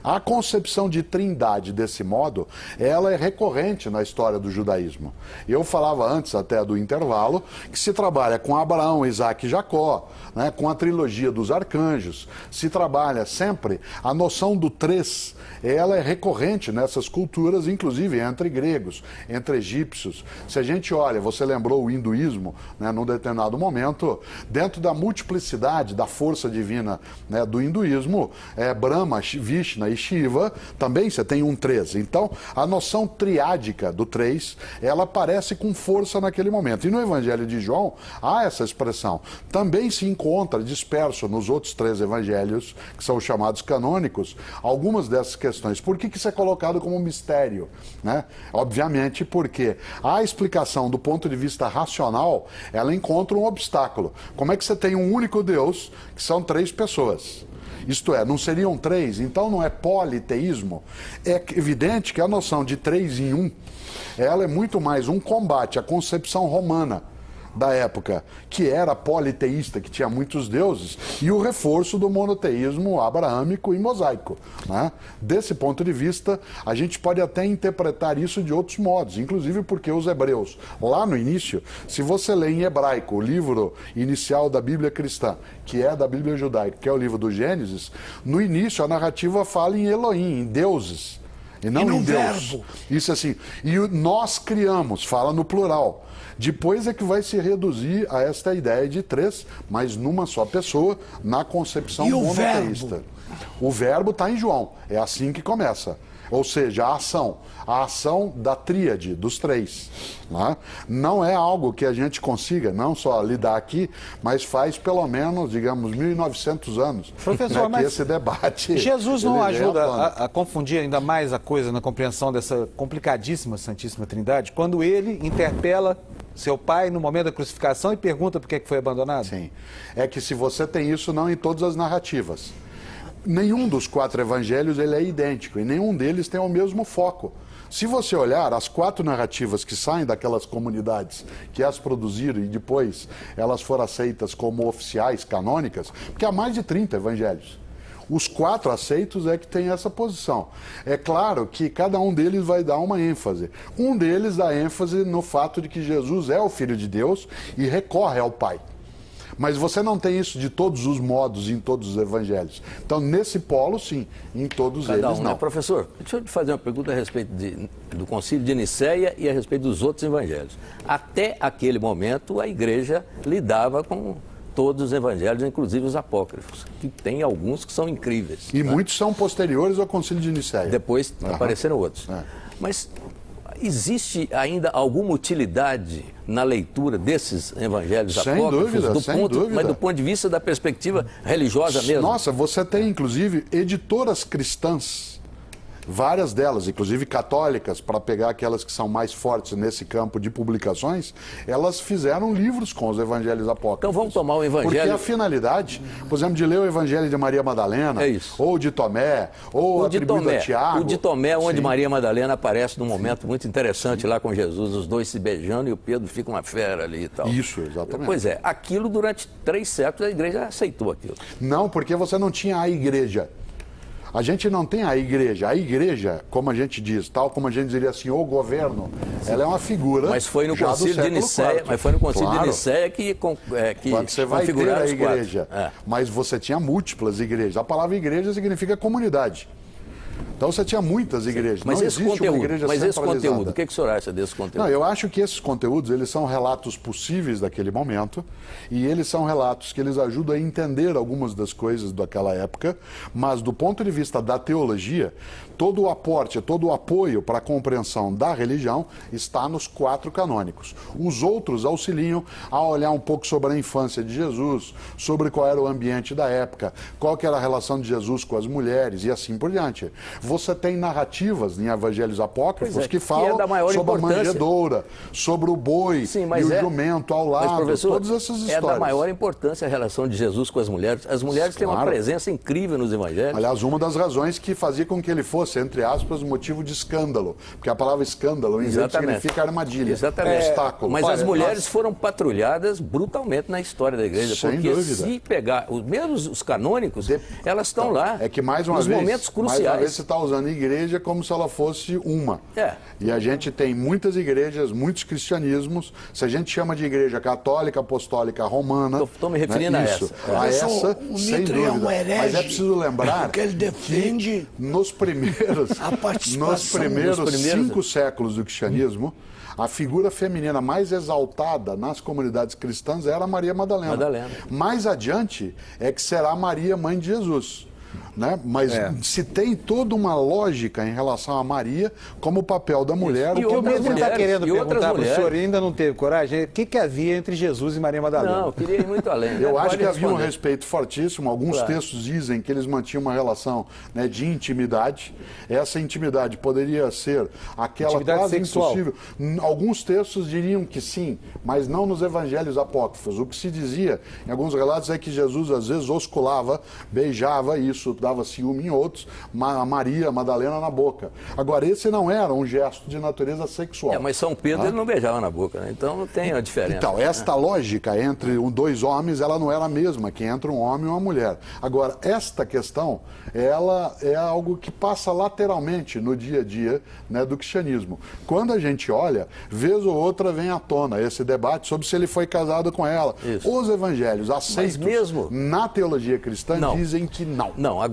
A concepção de trindade desse modo, ela é recorrente na história do judaísmo. Eu falava antes até do intervalo que se trabalha com Abraão, Isaac e Jacó, né, com a trilogia dos arcanjos, se trabalha sempre a noção do três, ela é recorrente nessas culturas, inclusive entre gregos, entre egípcios. Se a gente olha, você lembrou o hinduísmo, né, num determinado momento, dentro da multiplicidade da força divina, né, do hinduísmo, Brahma, Vishnu e Shiva, também você tem um 3. Então, a noção triádica do 3, ela aparece com força naquele momento. E no Evangelho de João, há essa expressão. Também se encontra disperso nos outros 3 evangelhos, que são os chamados canônicos, algumas dessas questões. Por que isso é colocado como mistério? Né? Obviamente porque a explicação do ponto de vista racional, ela encontra um obstáculo. Como é que você tem um único Deus, que são 3 pessoas? Isto é, não seriam 3, então não é politeísmo. É evidente que a noção de 3 em 1, ela é muito mais um combate à concepção romana da época, que era politeísta, que tinha muitos deuses, e o reforço do monoteísmo abraâmico e mosaico. Né? Desse ponto de vista, a gente pode até interpretar isso de outros modos, inclusive porque os hebreus, lá no início, se você lê em hebraico o livro inicial da Bíblia cristã, que é da Bíblia judaica, que é o livro do Gênesis, no início a narrativa fala em Elohim, em deuses, e não em Deus. Verbo. Isso assim, e nós criamos, fala no plural. Depois é que vai se reduzir a esta ideia de 3, mas numa só pessoa, na concepção monoteísta. O verbo está em João, é assim que começa. Ou seja, a ação da tríade, dos 3. Né? Não é algo que a gente consiga, não só lidar aqui, mas faz pelo menos, digamos, 1.900 anos. Professor, né, que esse debate... Jesus não ajuda a confundir ainda mais a coisa na compreensão dessa complicadíssima Santíssima Trindade, quando ele interpela seu pai no momento da crucificação e pergunta por que foi abandonado? Sim. É que se você tem isso não em todas as narrativas. Nenhum dos 4 evangelhos ele é idêntico e nenhum deles tem o mesmo foco. Se você olhar as 4 narrativas que saem daquelas comunidades que as produziram e depois elas foram aceitas como oficiais, canônicas, porque há mais de 30 evangelhos. Os 4 aceitos é que tem essa posição. É claro que cada um deles vai dar uma ênfase. Um deles dá ênfase no fato de que Jesus é o Filho de Deus e recorre ao Pai. Mas você não tem isso de todos os modos em todos os evangelhos. Então, nesse polo, sim. Em todos eles, não. Né? Professor, deixa eu te fazer uma pergunta a respeito do Concílio de Nicéia e a respeito dos outros evangelhos. Até aquele momento, a igreja lidava com todos os evangelhos, inclusive os apócrifos, que tem alguns que são incríveis. E muitos são posteriores ao Concílio de Nicéia. Depois apareceram outros. É. Mas existe ainda alguma utilidade na leitura desses evangelhos Sem apócrifos? dúvida, sem dúvida. Mas do ponto de vista da perspectiva religiosa mesmo? Nossa, você tem inclusive editoras cristãs, várias delas, inclusive católicas, para pegar aquelas que são mais fortes nesse campo de publicações, elas fizeram livros com os evangelhos apócrifos. Então vamos tomar o evangelho... Porque a finalidade, por exemplo, de ler o evangelho de Maria Madalena, ou de Tomé, ou atribuído a Tiago. O de Tomé, onde Maria Madalena aparece num momento muito interessante lá com Jesus, os dois se beijando e o Pedro fica uma fera ali e tal. Isso, exatamente. Pois é, aquilo durante 3 séculos a igreja aceitou aquilo. Não, porque você não tinha a igreja. A gente não tem a igreja. A igreja, como a gente diz, tal como a gente diria assim, o governo, ela é uma figura. Mas foi no Concílio de Nicéia, de Nicéia que quando você vai ter a igreja, mas você tinha múltiplas igrejas. A palavra igreja significa comunidade. Então você tinha muitas igrejas. Mas não esse existe conteúdo, uma igreja conteúdo, o que o senhor acha desse conteúdo? Não, eu acho que esses conteúdos, eles são relatos possíveis daquele momento e eles são relatos que eles ajudam a entender algumas das coisas daquela época, mas do ponto de vista da teologia, todo o aporte, todo o apoio para a compreensão da religião está nos 4 canônicos. Os outros auxiliam a olhar um pouco sobre a infância de Jesus, sobre qual era o ambiente da época, qual que era a relação de Jesus com as mulheres e assim por diante. Você tem narrativas em evangelhos apócrifos que falam sobre a manjedoura, sobre o boi e o jumento ao lado, professor, todas essas histórias. É da maior importância a relação de Jesus com as mulheres. As mulheres têm uma presença incrível nos evangelhos. Aliás, uma das razões que fazia com que ele fosse, entre aspas, motivo de escândalo, porque a palavra escândalo em inglês significa armadilha, obstáculo. Mas as mulheres foram patrulhadas brutalmente na história da igreja, sem porque dúvida. Se pegar, mesmo os canônicos, elas estão lá. É que mais uma nos vez, momentos cruciais. Mais uma vez você está usando a igreja como se ela fosse uma. E a gente tem muitas igrejas, muitos cristianismos. Se a gente chama de igreja católica, apostólica, romana... Estou me referindo a essa. A essa, sem dúvida. É um herege, mas é preciso lembrar que ele defende nos primeiros 5 séculos do cristianismo, a figura feminina mais exaltada nas comunidades cristãs era Maria Madalena. Mais adiante é que será Maria, mãe de Jesus. Né? Mas se tem toda uma lógica em relação a Maria como o papel da mulher. E o que eu mesmo está querendo perguntar para o senhor, ainda não teve coragem, o que havia entre Jesus e Maria Madalena? Não, eu queria ir muito além. Eu acho que havia um respeito fortíssimo. Alguns textos dizem que eles mantinham uma relação, né, de intimidade. Essa intimidade poderia ser aquela quase sexual. impossível. Alguns textos diriam que sim, mas não nos evangelhos apócrifos. O que se dizia em alguns relatos é que Jesus às vezes osculava, beijava, isso dava ciúme em outros, a Maria Madalena na boca. Agora, esse não era um gesto de natureza sexual. Mas São Pedro ele não beijava na boca, né? Então tem a diferença. Então, esta lógica entre 2 homens, ela não era a mesma que entre um homem e uma mulher. Agora, esta questão, ela é algo que passa lateralmente no dia a dia, né, do cristianismo. Quando a gente olha, vez ou outra vem à tona esse debate sobre se ele foi casado com ela. Isso. Os evangelhos aceitos na teologia cristã dizem que não. Não, agora,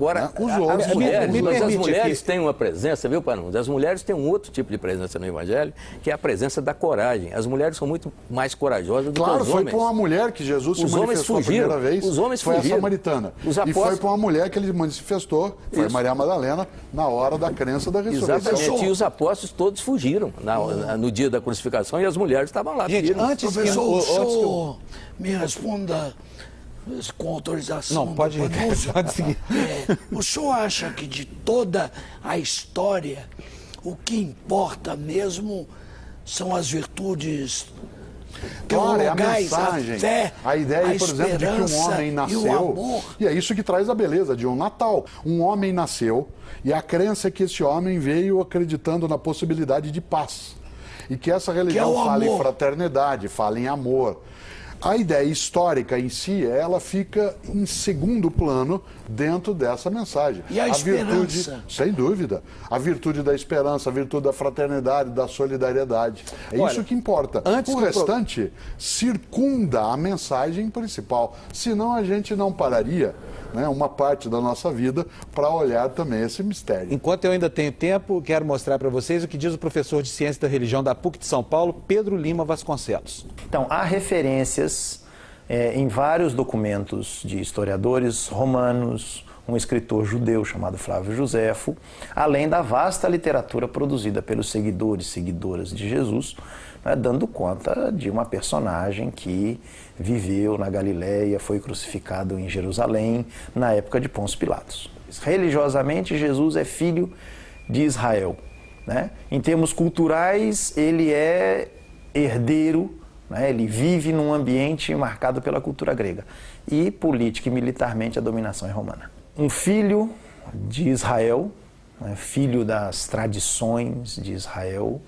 as mulheres têm uma presença, viu, Panundo? As mulheres têm um outro tipo de presença no Evangelho, que é a presença da coragem. As mulheres são muito mais corajosas do que os homens. Claro, foi para uma mulher que Jesus se manifestou a primeira vez, foi a samaritana. E foi para uma mulher que ele manifestou, foi Maria Madalena, na hora da crença da ressurreição. Exatamente, e os apóstolos todos fugiram no dia da crucificação e as mulheres estavam lá. Gente, antes que o senhor me responda... com autorização não, pode seguir. O senhor acha que de toda a história o que importa mesmo são as virtudes teologais, a fé, a ideia, por exemplo, de que um homem nasceu, e é isso que traz a beleza de um Natal. Um homem nasceu e a crença é que esse homem veio acreditando na possibilidade de paz e que essa religião fala em fraternidade, fala em amor. A ideia histórica em si, ela fica em segundo plano dentro dessa mensagem. E a esperança? Virtude, sem dúvida. A virtude da esperança, a virtude da fraternidade, da solidariedade. Isso que importa. O restante circunda a mensagem principal. Senão a gente não pararia, né, uma parte da nossa vida para olhar também esse mistério. Enquanto eu ainda tenho tempo, quero mostrar para vocês o que diz o professor de Ciência da Religião da PUC de São Paulo, Pedro Lima Vasconcelos. Então, há referências em vários documentos de historiadores romanos, um escritor judeu chamado Flávio Joséfo, além da vasta literatura produzida pelos seguidores e seguidoras de Jesus, né, dando conta de uma personagem que viveu na Galileia, foi crucificado em Jerusalém, na época de Pôncio Pilatos. Religiosamente, Jesus é filho de Israel, né? Em termos culturais, ele é herdeiro, né? Ele vive num ambiente marcado pela cultura grega. E política e militarmente a dominação é romana. Um filho de Israel, né? Filho das tradições de Israel,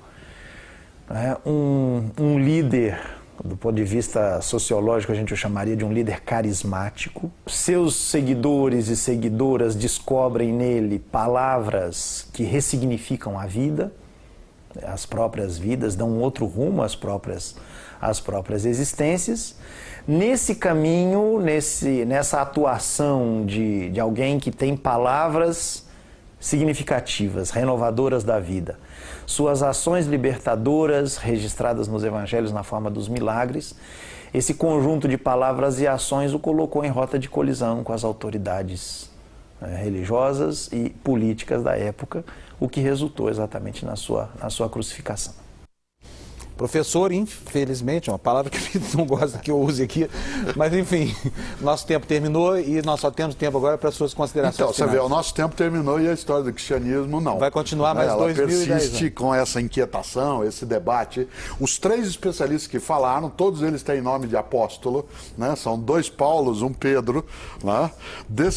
né? Um líder, do ponto de vista sociológico, a gente o chamaria de um líder carismático. Seus seguidores e seguidoras descobrem nele palavras que ressignificam a vida, as próprias vidas, dão um outro rumo às próprias existências. Nesse caminho, nessa atuação de alguém que tem palavras significativas, renovadoras da vida, suas ações libertadoras registradas nos evangelhos na forma dos milagres, esse conjunto de palavras e ações o colocou em rota de colisão com as autoridades religiosas e políticas da época, o que resultou exatamente na sua crucificação. Professor, infelizmente, é uma palavra que não gosta que eu use aqui, mas enfim, nosso tempo terminou e nós só temos tempo agora para suas considerações Então, você finais. vê, o nosso tempo terminou e a história do cristianismo não. Vai continuar mais Ela 2010 persiste anos. com essa inquietação, esse debate. Os 3 especialistas que falaram, todos eles têm nome de apóstolo, né? São 2 Paulos, um Pedro, né?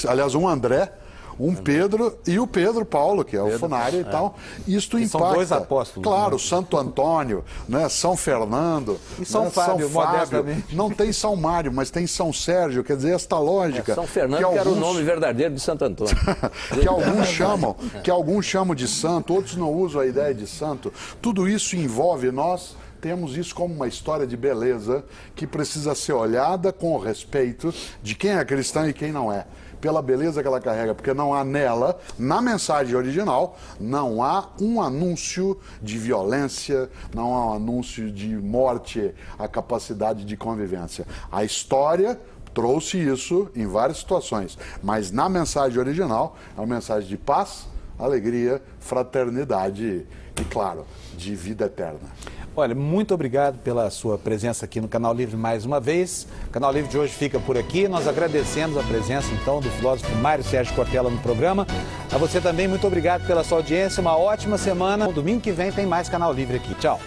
Aliás, um André, um Pedro e o Pedro Paulo, que é o Funário e tal. Isto E impacta. são 2 apóstolos. Claro, né? Santo Antônio, né? São Fernando. E São né? Fábio, São Fábio. modestamente. Não tem São Mário, mas tem São Sérgio. Quer dizer, esta lógica. São Fernando, que era o nome verdadeiro de Santo Antônio. que alguns chamam de santo, outros não usam a ideia de santo. Tudo isso envolve nós. Temos isso como uma história de beleza que precisa ser olhada com o respeito de quem é cristão e quem não é. Pela beleza que ela carrega, porque não há nela, na mensagem original, não há um anúncio de violência, não há um anúncio de morte, a capacidade de convivência. A história trouxe isso em várias situações, mas na mensagem original é uma mensagem de paz, alegria, fraternidade e, claro, de vida eterna. Olha, muito obrigado pela sua presença aqui no Canal Livre mais uma vez. O Canal Livre de hoje fica por aqui. Nós agradecemos a presença, então, do filósofo Mário Sérgio Cortella no programa. A você também, muito obrigado pela sua audiência. Uma ótima semana. No domingo que vem tem mais Canal Livre aqui. Tchau.